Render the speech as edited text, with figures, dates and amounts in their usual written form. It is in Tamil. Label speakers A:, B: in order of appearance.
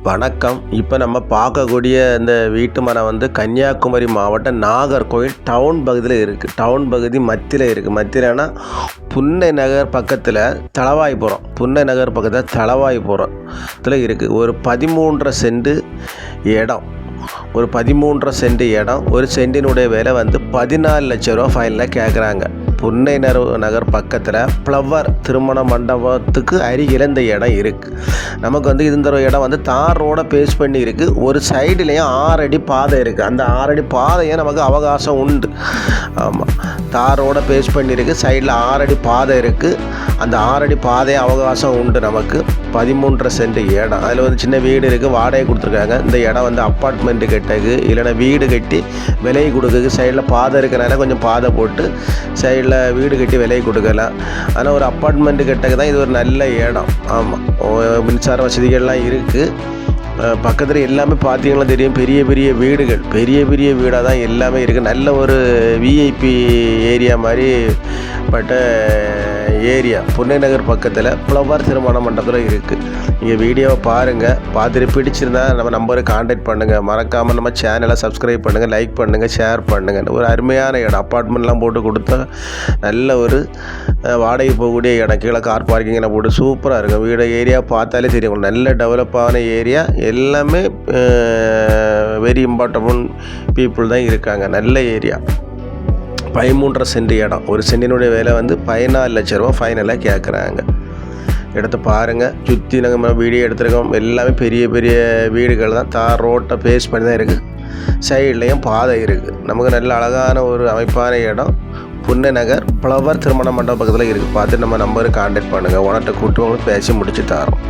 A: வணக்கம். இப்போ நம்ம பார்க்கக்கூடிய இந்த வீட்டு மனை வந்து கன்னியாகுமரி மாவட்டம் நாகர்கோவில் டவுன் பகுதியில் இருக்குது. டவுன் பகுதி மத்தியில் இருக்குது. மத்தியிலனா புன்னை நகர் பக்கத்தில் தளவாய்புரம். புன்னை நகர் பக்கத்தில் தளவாய்புரத்தில் இருக்குது. ஒரு 13.5 சென்ட் இடம். ஒரு 13.5 சென்ட் இடம். ஒரு சென்டினுடைய விலை வந்து 14 லட்சம் ரூபா ஃபைனலாக கேட்குறாங்க. புன்னை நகர் பக்கத்தில் ஃப்ளவர் திருமண மண்டபத்துக்கு அருகில் இந்த இடம் இருக்குது. நமக்கு வந்து இந்த இடம் வந்து தார் ரோடை பேஸ் பண்ணி இருக்குது. ஒரு சைடுலேயும் 6 அடி பாதை இருக்குது. அந்த 6 அடி பாதையும் நமக்கு அவகாசம் உண்டு. ஆமாம், தார் ரோடை பேஸ் பண்ணி இருக்குது. சைடில் 6 அடி பாதை இருக்குது. அந்த 6 அடி பாதை அவகாசம் உண்டு. நமக்கு 13.5 சென்ட் இடம். அதில் வந்து சின்ன வீடு இருக்குது, வாடகை கொடுத்துருக்காங்க. இந்த இடம் வந்து அப்பார்ட்மெண்ட்டு கட்டக்கு இல்லைன்னா வீடு கட்டி விலை கொடுக்குது. சைடில் பாதை இருக்கிறனால கொஞ்சம் பாதை போட்டு சைடில் வீடு கட்டி விலையை கொடுக்கலாம். ஆனால் ஒரு அப்பார்ட்மெண்ட்டு கட்டக்கு தான் இது ஒரு நல்ல இடம். ஆமாம், மின்சார வசதிகள்லாம் இருக்குது. பக்கத்தில் எல்லாமே பார்த்தீங்கன்னா தெரியும், பெரிய பெரிய வீடுகள், பெரிய பெரிய வீடாக தான் எல்லாமே இருக்குது. நல்ல ஒரு விஐபி ஏரியா மாதிரி பட்ட ஏரியா. புன்னை நகர் பக்கத்தில் ஃப்ளவர் திருமண மண்டபத்தில் இருக்குது. நீங்கள் வீடியோவை பாருங்கள், பார்த்துட்டு பிடிச்சிருந்தா நம்ம நம்பரை கான்டாக்ட் பண்ணுங்கள். மறக்காமல் நம்ம சேனலை சப்ஸ்கிரைப் பண்ணுங்கள், லைக் பண்ணுங்கள், ஷேர் பண்ணுங்கள். ஒரு அருமையான இடம். அப்பார்ட்மெண்ட்லாம் போட்டு கொடுத்தா நல்ல ஒரு வாடகை போகக்கூடிய இடம். கீழே கார் பார்க்கிங்கெல்லாம் போட்டு சூப்பராக இருக்கும். வீடு ஏரியா பார்த்தாலே தெரியும், நல்ல டெவலப்பான ஏரியா. எல்லாமே வெரி இம்பார்ட்டபிள் பீப்புள் தான் இருக்காங்க. நல்ல ஏரியா. 13.5 சென்ட் இடம். ஒரு சென்டினுடைய விலை வந்து 14 லட்சம் ரூபா ஃபைனலாக கேட்குறாங்க. இடத்த பாருங்கள். சுற்றி நாங்கள் வீடியோ எடுத்துருக்கோம். எல்லாமே பெரிய பெரிய வீடுகள் தான். தார் ரோட்டை பேஸ் பண்ணி தான் இருக்குது. சைட்லேயும் பாதை இருக்குது. நமக்கு நல்ல அழகான ஒரு அமைப்பான இடம். புன்னை நகர் ஃப்ளவர் திருமண மண்டபம் பக்கத்தில் இருக்குது. பார்த்து நம்ம நம்பருக்கு கான்டாக்ட் பண்ணுங்கள். உனட்ட கூட்டு பேசி முடிச்சு தரோம்.